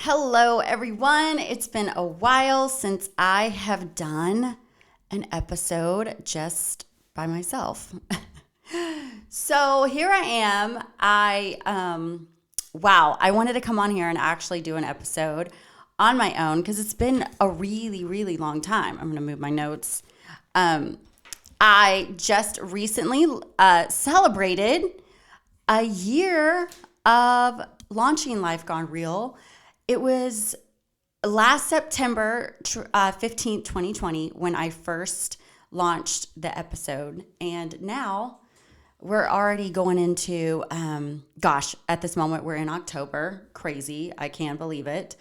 Hello, everyone. It's been a while since I have done an episode just by myself. So here I am. I wanted to come on here and actually do an episode on my own because it's been a really, really long time. I'm going to move my notes. I just recently celebrated a year of launching Life Gone Real. It was last September 15th, 2020, when I first launched the episode. And now we're already going into, at this moment, we're in October. Crazy. I can't believe it.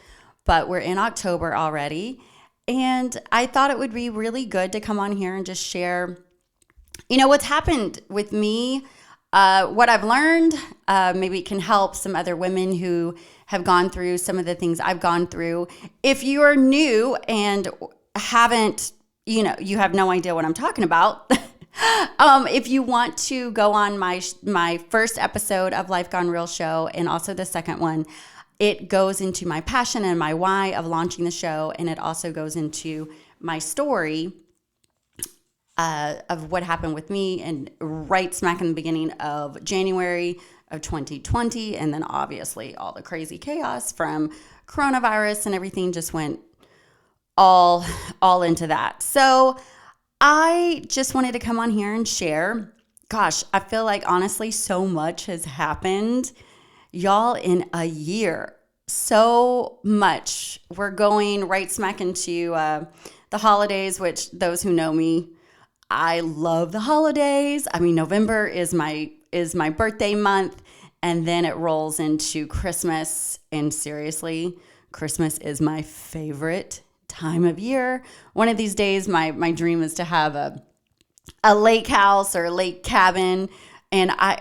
But we're in October already. And I thought it would be really good to come on here and just share, what's happened with me, what I've learned. Maybe it can help some other women who have gone through some of the things I've gone through. If you are new and haven't, you have no idea what I'm talking about. If you want to go on my first episode of Life Gone Real show and also the second one, it goes into my passion and my why of launching the show. And it also goes into my story of what happened with me and right smack in the beginning of January of 2020. And then obviously all the crazy chaos from coronavirus and everything just went all into that. So I just wanted to come on here and share. Gosh, I feel like honestly so much has happened, y'all, in a year. So much. We're going right smack into the holidays, which those who know me, I love the holidays. I mean, November is my birthday month, and then it rolls into Christmas. And seriously, Christmas is my favorite time of year. One of these days, my dream is to have a lake house or a lake cabin. And I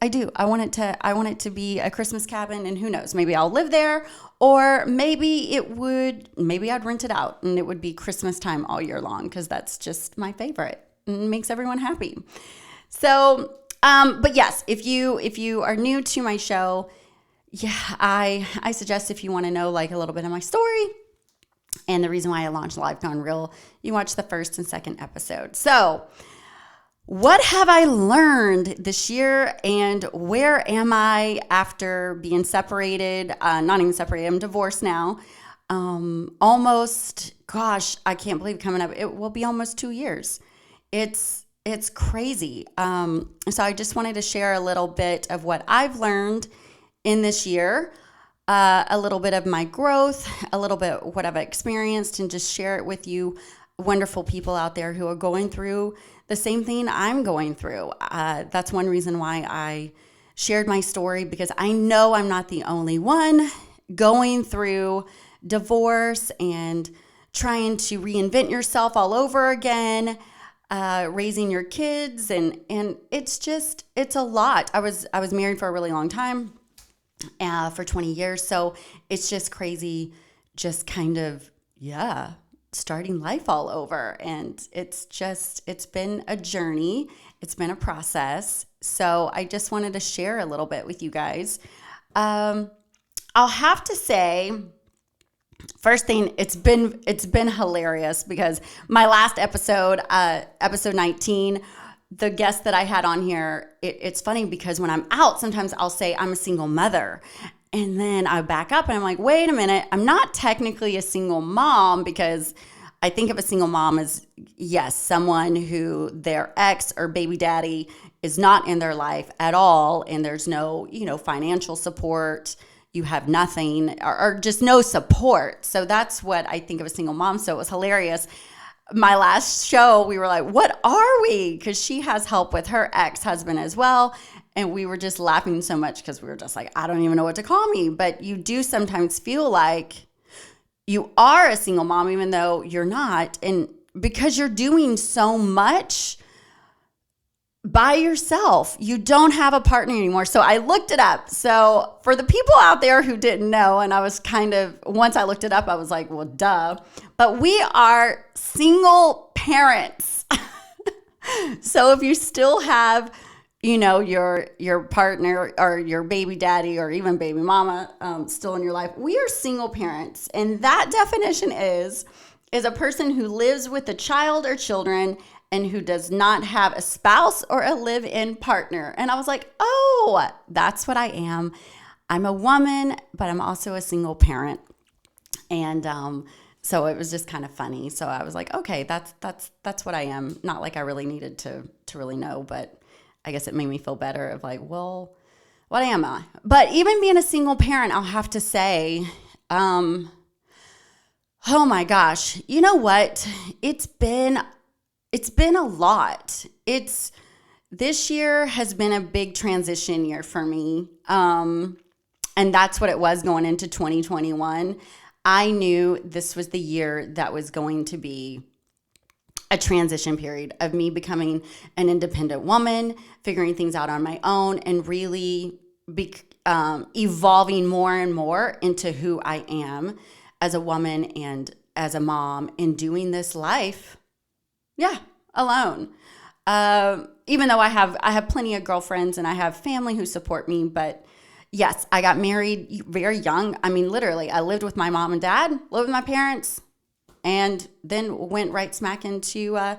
do. I want it to be a Christmas cabin, and who knows, maybe I'll live there, or maybe I'd rent it out and it would be Christmas time all year long because that's just my favorite and makes everyone happy. So, but yes, if you are new to my show, I suggest if you want to know like a little bit of my story and the reason why I launched Life Gone Real, you watch the first and second episode. So, what have I learned this year, and where am I after being separated? Not even separated, I'm divorced now. Almost, gosh, I can't believe coming up. It will be almost 2 years. It's crazy. So I just wanted to share a little bit of what I've learned in this year, a little bit of my growth, a little bit what I've experienced, and just share it with you wonderful people out there who are going through the same thing I'm going through. That's one reason why I shared my story, because I know I'm not the only one going through divorce and trying to reinvent yourself all over again, raising your kids, and it's a lot. I was married for a really long time, for 20 years, so it's just crazy, just kind of starting life all over. And it's been a journey. It's been a process. So I just wanted to share a little bit with you guys. I'll have to say, first thing, it's been hilarious because my last episode, episode 19, the guest that I had on here, it's funny because when I'm out, sometimes I'll say I'm a single mother. And then I back up and I'm like, wait a minute, I'm not technically a single mom, because I think of a single mom as, yes, someone who their ex or baby daddy is not in their life at all, and there's no, financial support. You have nothing or just no support. So that's what I think of a single mom. So it was hilarious. My last show, we were like, what are we? Because she has help with her ex-husband as well. And we were just laughing so much because we were just like, I don't even know what to call me. But you do sometimes feel like you are a single mom, even though you're not. And because you're doing so much by yourself, you don't have a partner anymore. So I looked it up. So for the people out there who didn't know, and I was once I looked it up, I was like, well, duh. But we are single parents. So if you still have your partner or your baby daddy or even baby mama still in your life. We are single parents, and that definition is a person who lives with a child or children and who does not have a spouse or a live-in partner. And I was like, oh, that's what I am. I'm a woman, but I'm also a single parent. And so it was just kind of funny. So I was like, okay, that's what I am. Not like I really needed to really know, but I guess it made me feel better of like, well, what am I? But even being a single parent, I'll have to say, oh my gosh, you know what? It's been a lot. This year has been a big transition year for me. And that's what it was going into 2021. I knew this was the year that was going to be a transition period of me becoming an independent woman, figuring things out on my own, and really evolving more and more into who I am as a woman and as a mom, and doing this life, alone. Even though I have plenty of girlfriends and I have family who support me, but yes, I got married very young. I mean, literally, I lived with my mom and dad, lived with my parents, and then went right smack into a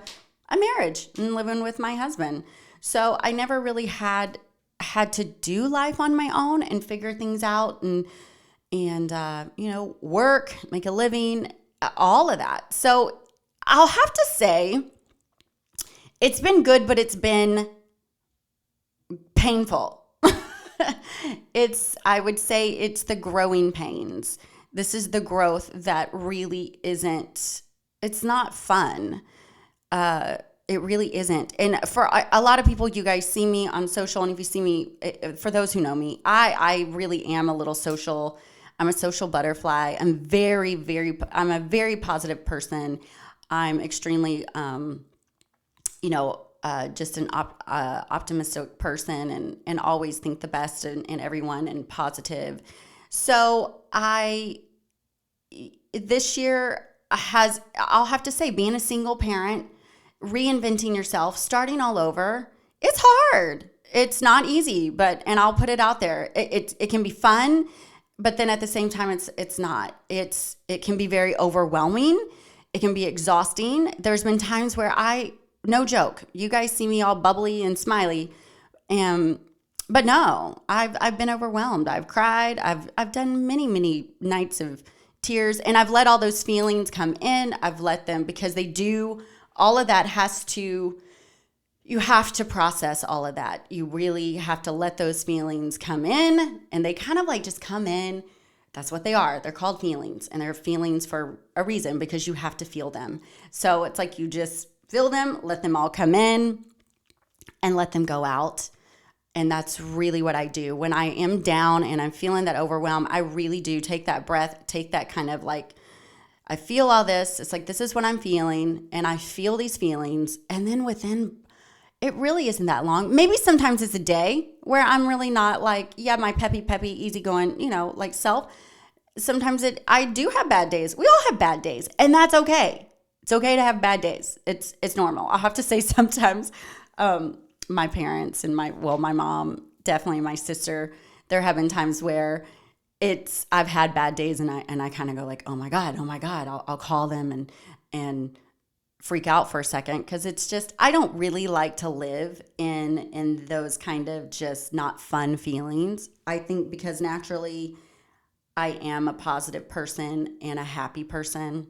marriage and living with my husband. So I never really had to do life on my own and figure things out and work, make a living, all of that. So I'll have to say it's been good, but it's been painful. I would say it's the growing pains. This is the growth that really it's not fun. It really isn't. And for a lot of people, you guys see me on social, and if you see me, for those who know me, I really am a little social. I'm a social butterfly. I'm I'm a very positive person. I'm extremely, just an optimistic person, and always think the best in everyone and positive. So this year I'll have to say, being a single parent, reinventing yourself, starting all over, it's hard. It's not easy, and I'll put it out there. It can be fun, but then at the same time, it's not. It can be very overwhelming. It can be exhausting. There's been times where no joke, you guys see me all bubbly and smiley, but no, I've been overwhelmed. I've cried. I've done many nights of tears, and I've let all those feelings come in. I've let them, because they do. All of that you have to process all of that. You really have to let those feelings come in, and they kind of like just come in. That's what they are. They're called feelings, and they're feelings for a reason, because you have to feel them. So it's like you just feel them, let them all come in, and let them go out. And that's really what I do. When I am down and I'm feeling that overwhelm, I really do take that breath, take that kind of like, I feel all this. It's like, this is what I'm feeling, and I feel these feelings. And then it really isn't that long. Maybe sometimes it's a day where I'm really not like, my peppy, easygoing, like self. Sometimes I do have bad days. We all have bad days, and that's okay. It's okay to have bad days. It's normal. I'll have to say sometimes my parents and my mom, definitely my sister, there have been times where I've had bad days, and I kind of go like, oh my God, I'll call them and freak out for a second, because it's just, I don't really like to live in those kind of just not fun feelings. I think because naturally I am a positive person and a happy person.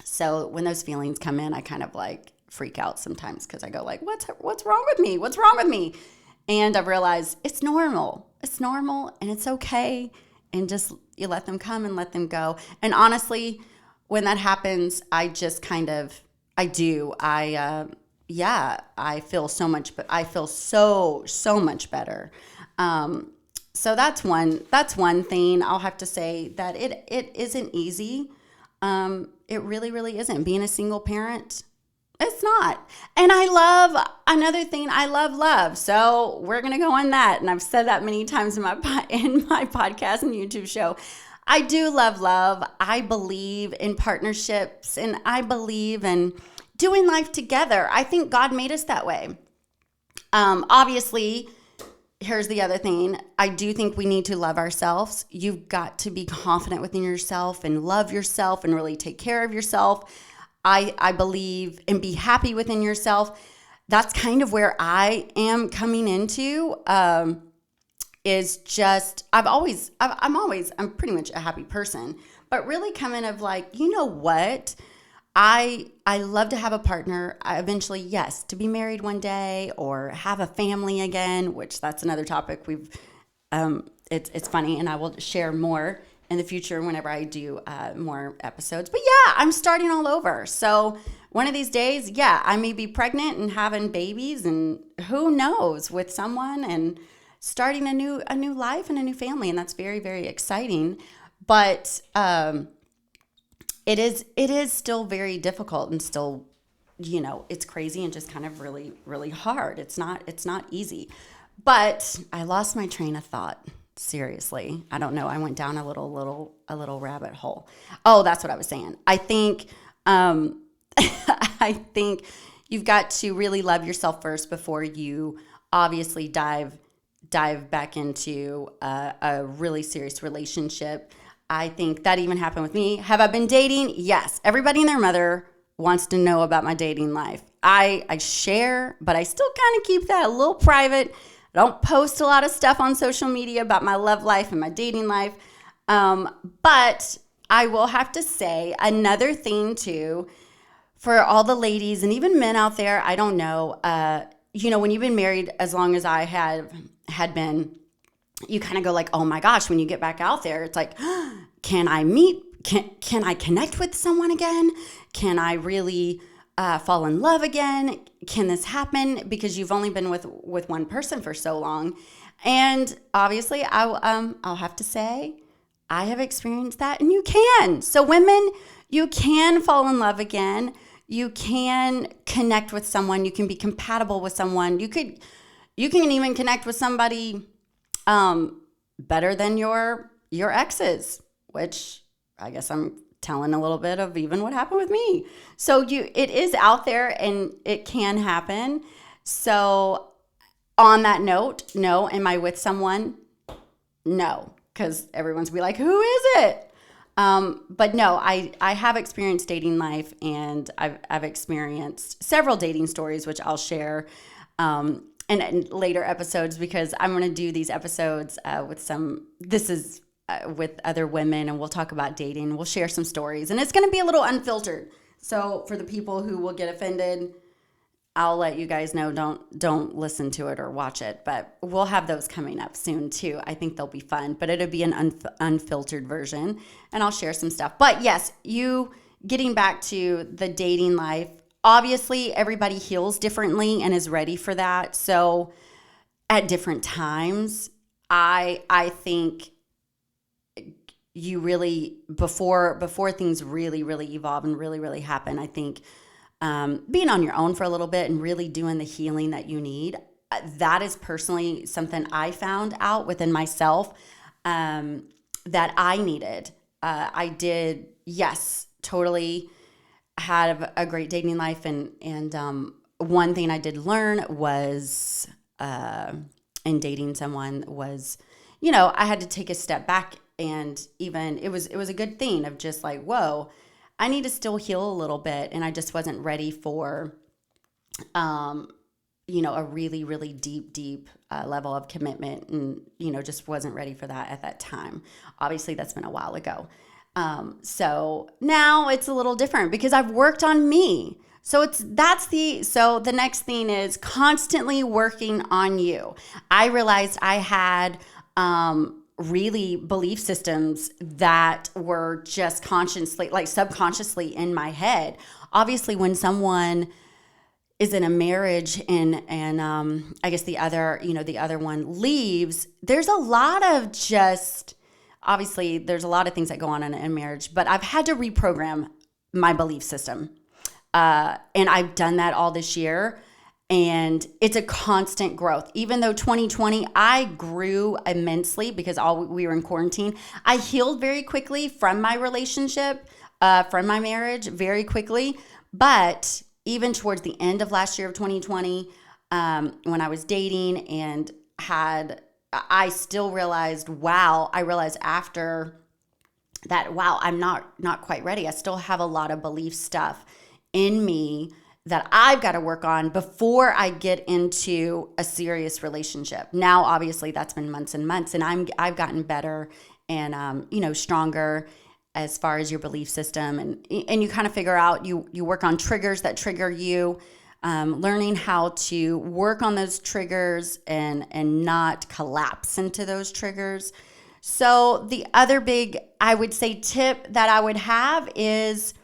So when those feelings come in, I kind of like freak out sometimes, because I go like, what's wrong with me? What's wrong with me? And I've realized it's normal. It's normal, and it's okay. And just, you let them come and let them go. And honestly, when that happens, I just I feel so much, but I feel so much better. So that's one thing. I'll have to say that it isn't easy. It really, really isn't. Being a single parent, it's not. And another thing, I love love. So we're going to go on that. And I've said that many times in my podcast and YouTube show. I do love love. I believe in partnerships, and I believe in doing life together. I think God made us that way. Obviously, here's the other thing. I do think we need to love ourselves. You've got to be confident within yourself and love yourself and really take care of yourself. I believe, and be happy within yourself. That's kind of where I am coming into. Is just I'm pretty much a happy person, but really coming of like, you know what? I love to have a partner. Eventually, yes, to be married one day or have a family again, which that's another topic it's funny, and I will share more in the future whenever I do more episodes. But yeah, I'm starting all over. So one of these days, yeah, I may be pregnant and having babies, and who knows, with someone, and starting a new life and a new family, and that's very, very exciting. But it is still very difficult, and still, it's crazy and just kind of really, really hard. It's not easy. But I lost my train of thought. Seriously, I don't know. I went down a little rabbit hole. Oh, that's what I was saying. I think I think you've got to really love yourself first before you obviously dive back into a really serious relationship. I think that even happened with me. Have I been dating? Yes. Everybody and their mother wants to know about my dating life. I share, but I still kind of keep that a little private. I don't post a lot of stuff on social media about my love life and my dating life. But I will have to say another thing too, for all the ladies and even men out there, I don't know, when you've been married as long as I had been, you kind of go like, oh my gosh, when you get back out there, it's like, can I connect with someone again? Can I really fall in love again? Can this happen? Because you've only been with one person for so long. And obviously I'll have to say, I have experienced that, and you can. So women, you can fall in love again. You can connect with someone. You can be compatible with someone. You can even connect with somebody better than your exes, which I guess I'm telling a little bit of even what happened with me. So it is out there, and it can happen. So on that note, no. Am I with someone? No, because everyone's be like, who is it? But no, I have experienced dating life, and I've experienced several dating stories, which I'll share in later episodes, because I'm going to do these episodes with other women, and we'll talk about dating. We'll share some stories, and it's going to be a little unfiltered. So for the people who will get offended, I'll let you guys know, don't listen to it or watch it, but we'll have those coming up soon too. I think they'll be fun, but it'll be an unfiltered version, and I'll share some stuff. But yes, getting back to the dating life, obviously everybody heals differently and is ready for that. So at different times, I think you really, before things really, really evolve and really, really happen, I think being on your own for a little bit and really doing the healing that you need, that is personally something I found out within myself that I needed. I did, yes, totally had a great dating life, and one thing I did learn was in dating someone was, I had to take a step back, and even it was a good thing of just like, whoa, I need to still heal a little bit, and I just wasn't ready for, a really, really deep level of commitment, and, just wasn't ready for that at that time. Obviously, that's been a while ago. So now it's a little different because I've worked on me. So the next thing is constantly working on you. I realized I had, really belief systems that were just subconsciously in my head. Obviously, when someone is in a marriage and I guess the other one leaves, there's a lot of obviously there's a lot of things that go on in a marriage, but I've had to reprogram my belief system. And I've done that all this year. And it's a constant growth. Even though 2020, I grew immensely because we were in quarantine. I healed very quickly from my relationship, from my marriage very quickly. But even towards the end of last year of 2020, when I was dating and I still realized, I realized after that, I'm not quite ready. I still have a lot of belief stuff in me that I've got to work on before I get into a serious relationship. Now, obviously, that's been months and months, and I've gotten better and stronger as far as your belief system, and you kind of figure out, you work on triggers that trigger you, learning how to work on those triggers and not collapse into those triggers. So the other big, I would say, tip that I would have is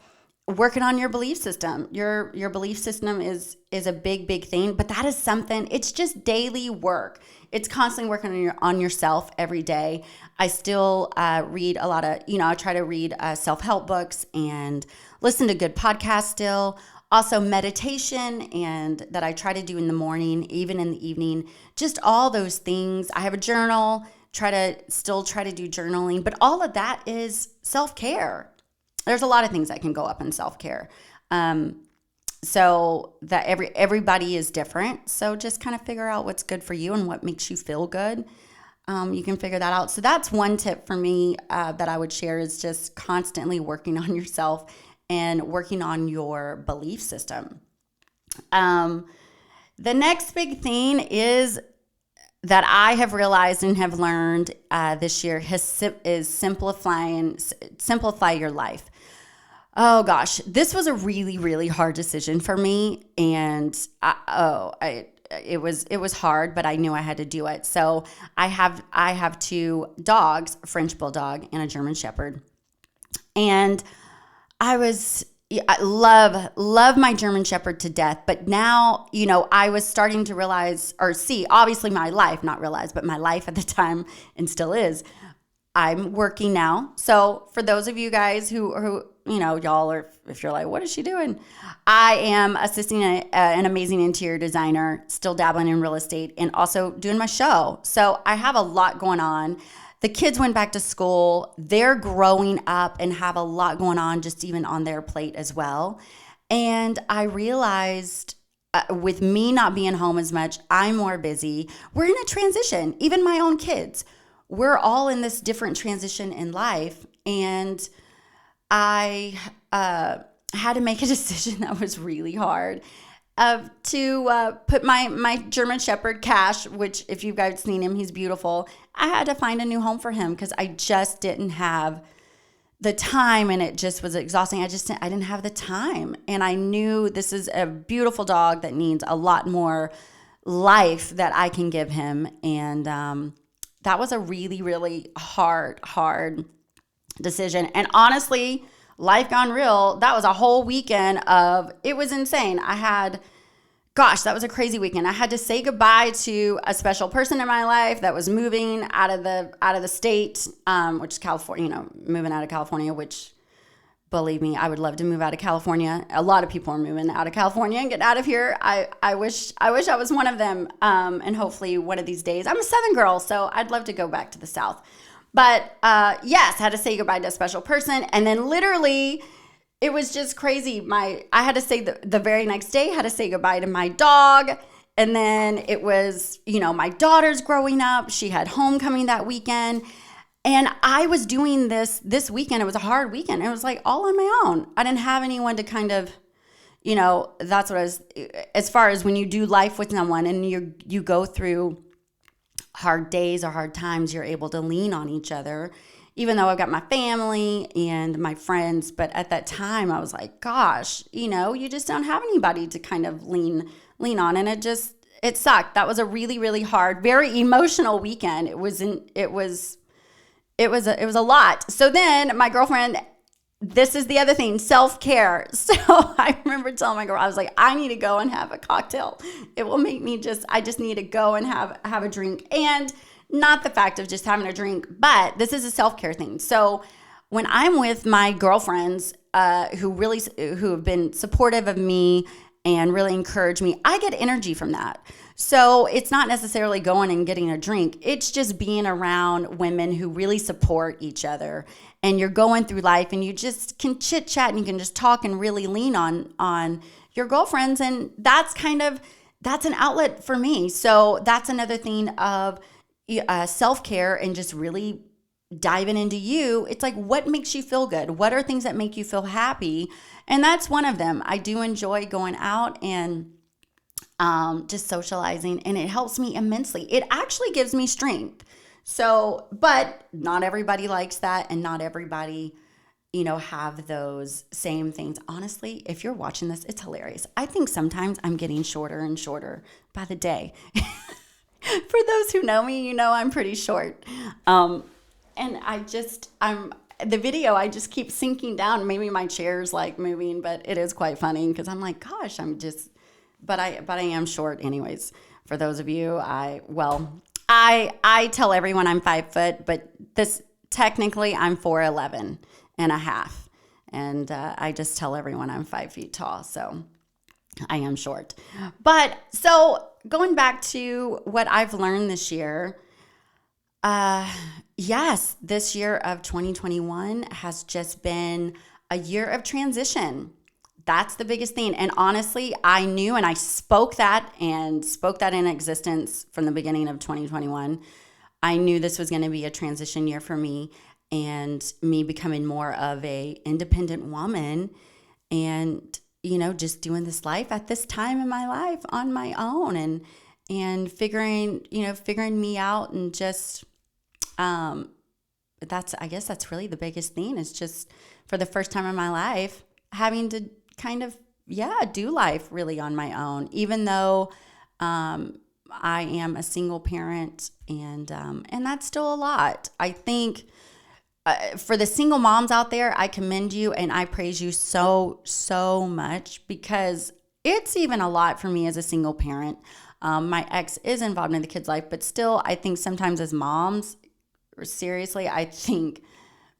working on your belief system. Your belief system is a big thing, but that is something, it's just daily work. It's constantly working on yourself every day. I still read a lot of, I try to read self-help books and listen to good podcasts still. Also meditation, and that I try to do in the morning, even in the evening, just all those things. I have a journal, try to do journaling, but all of that is self-care. There's a lot of things that can go up in self-care. So that everybody is different. So just kind of figure out what's good for you and what makes you feel good. You can figure that out. So that's one tip for me that I would share, is just constantly working on yourself and working on your belief system. The next big thing is that I have realized and have learned this year is simplify your life. Oh gosh, this was a really, really hard decision for me, and it was hard, but I knew I had to do it. So I have two dogs, a French Bulldog and a German Shepherd, and I love my German Shepherd to death, but now, I was starting to realize, or see, obviously my life, not realize, but my life at the time, and still is, I'm working now. So for those of you guys who y'all are, if you're like, what is she doing? I am assisting an amazing interior designer, still dabbling in real estate, and also doing my show. So I have a lot going on. The kids went back to school. They're growing up and have a lot going on, just even on their plate as well. And I realized with me not being home as much, I'm more busy. We're in a transition, even my own kids. We're all in this different transition in life. And I had to make a decision that was really hard to put my German Shepherd, Cash, which if you guys seen him, he's beautiful. I had to find a new home for him because I just didn't have the time, and it just was exhausting. I didn't have the time. And I knew this is a beautiful dog that needs a lot more life that I can give him. And that was a really, really hard decision. And honestly, life gone real, that was a whole weekend it was insane. That was a crazy weekend. I had to say goodbye to a special person in my life that was moving out of the state, which is California, moving out of California, which, believe me, I would love to move out of California. A lot of people are moving out of California and getting out of here. I wish I was one of them. And hopefully one of these days, I'm a Southern girl, so I'd love to go back to the South. But yes, had to say goodbye to a special person. And then literally, it was just crazy. I had to say the very next day, had to say goodbye to my dog. And then it was, my daughter's growing up. She had homecoming that weekend. And I was doing this weekend. It was a hard weekend. It was like all on my own. I didn't have anyone to kind of, that's what I was, as far as when you do life with someone and you go through hard days or hard times, you're able to lean on each other, even though I've got my family and my friends. But at that time I was like, gosh, you just don't have anybody to kind of lean on. And it sucked. That was a really, really hard, very emotional weekend. It was a lot. So then my girlfriend, this is the other thing, self-care. So I remember telling my girl, I was like, I need to go and have a cocktail. It will make me I just need to go and have a drink. And not the fact of just having a drink, but this is a self-care thing. So when I'm with my girlfriends who have been supportive of me and really encourage me, I get energy from that. So it's not necessarily going and getting a drink. It's just being around women who really support each other. And you're going through life and you just can chit chat and you can just talk and really lean on your girlfriends. And that's kind of that's an outlet for me. So that's another thing of self-care and just really diving into you. It's like, what makes you feel good? What are things that make you feel happy? And that's one of them. I do enjoy going out and just socializing, and it helps me immensely. It actually gives me strength. So, but not everybody likes that, and not everybody, have those same things. Honestly, if you're watching this, it's hilarious. I think sometimes I'm getting shorter and shorter by the day. For those who know me, I'm pretty short. And the video, I just keep sinking down. Maybe my chair's like moving, but it is quite funny because I'm like, gosh, but I am short anyways. For those of you, I tell everyone I'm 5 foot, but technically I'm 4'11" and a half. And I just tell everyone I'm 5 feet tall. So I am short. But so going back to what I've learned this year, yes, this year of 2021 has just been a year of transition. That's the biggest thing. And honestly, I knew, and I spoke that in existence from the beginning of 2021. I knew this was going to be a transition year for me, and me becoming more of a independent woman, and just doing this life at this time in my life on my own, and figuring me out, and just I guess that's really the biggest thing, is just for the first time in my life having to kind of do life really on my own, even though I am a single parent, and that's still a lot. I think for the single moms out there, I commend you and I praise you so much, because it's even a lot for me as a single parent. My ex is involved in the kids' life, but still, I think sometimes as moms, seriously, I think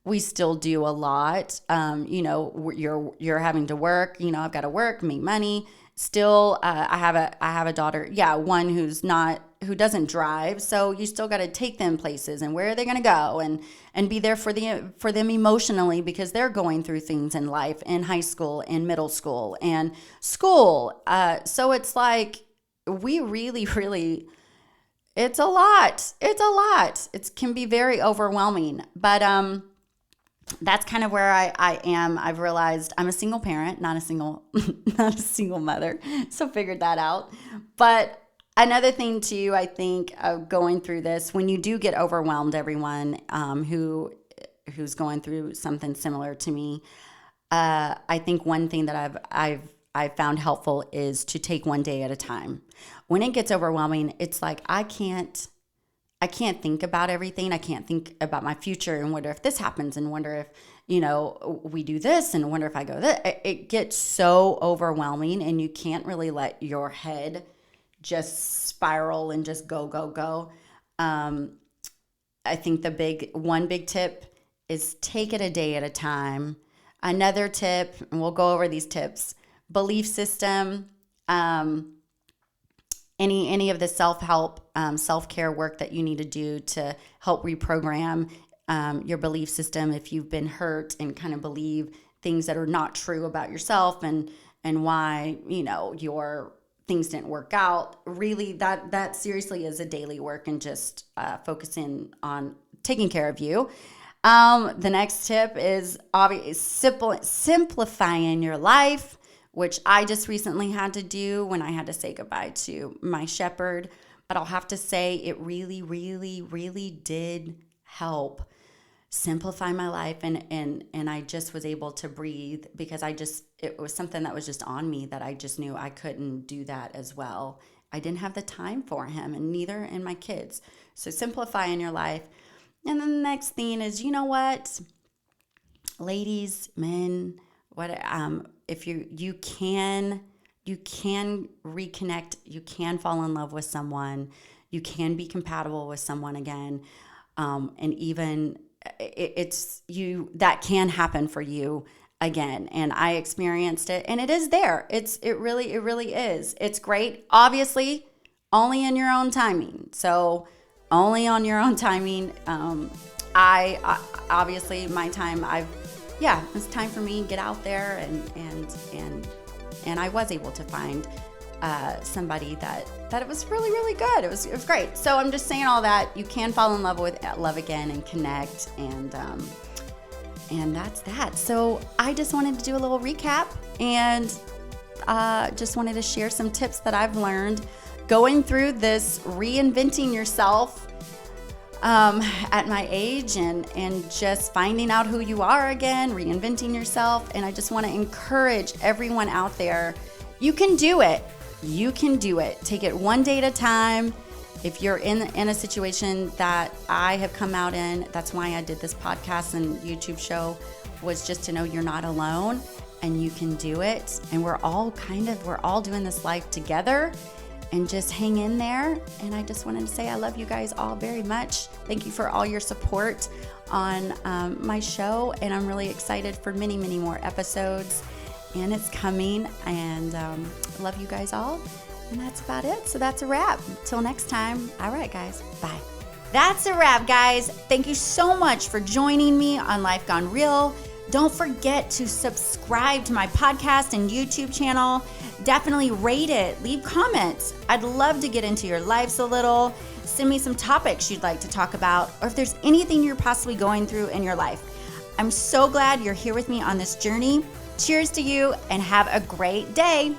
we still do a lot. You're having to work. I've got to work, make money. Still, I have a daughter. Yeah, one who doesn't drive. So you still got to take them places, and where are they going to go, and be there for them emotionally, because they're going through things in life, in high school, in middle school, and school. So it's like we really. It's a lot. It can be very overwhelming, but that's kind of where I am. I've realized I'm a single parent, not a single mother. So figured that out. But another thing too, I think, going through this, when you do get overwhelmed, everyone who's going through something similar to me, I think one thing that I've found helpful is to take one day at a time. When it gets overwhelming, it's like I can't think about everything. I can't think about my future and wonder if this happens, and wonder if, we do this, and wonder if I go this. It gets so overwhelming, and you can't really let your head just spiral and just go. I think one big tip is take it a day at a time. Another tip, and we'll go over these tips, belief system, any of the self-help, self-care work that you need to do to help reprogram your belief system if you've been hurt and kind of believe things that are not true about yourself, and why your things didn't work out. Really, that seriously is a daily work, and just focusing on taking care of you. The next tip is simplifying your life, which I just recently had to do when I had to say goodbye to my shepherd. But I'll have to say it really did help simplify my life, and I just was able to breathe, because it was something that was just on me, that I just knew I couldn't do that as well. I didn't have the time for him, and neither in my kids. So simplifying your life. And then the next thing is, what, ladies, men, if you can reconnect, you can fall in love with someone, you can be compatible with someone again, and even that can happen for you again. And I experienced it, and it is there. It really is. It's great. Obviously, only in your own timing. So only on your own timing. I obviously my time. It's time for me to get out there, and I was able to find somebody that it was really, really good. It was great. So I'm just saying all that. You can fall in love with love again and connect, and that's that. So I just wanted to do a little recap, and just wanted to share some tips that I've learned going through this reinventing yourself at my age, and just finding out who you are again, reinventing yourself. And I just want to encourage everyone out there, you can do it. You can do it. Take it one day at a time. If you're in a situation that I have come out in, that's why I did this podcast and YouTube show, was just to know you're not alone and you can do it. And we're all doing this life together, and just hang in there. And I just wanted to say I love you guys all very much. Thank you for all your support on my show, and I'm really excited for many, many more episodes, and it's coming, and love you guys all. And that's about it. So that's a wrap. Till next time. All right, guys. Bye. That's a wrap, guys. Thank you so much for joining me on Life Gone Real. Don't forget to subscribe to my podcast and YouTube channel. Definitely rate it. Leave comments. I'd love to get into your lives a little. Send me some topics you'd like to talk about, or if there's anything you're possibly going through in your life. I'm so glad you're here with me on this journey. Cheers to you, and have a great day.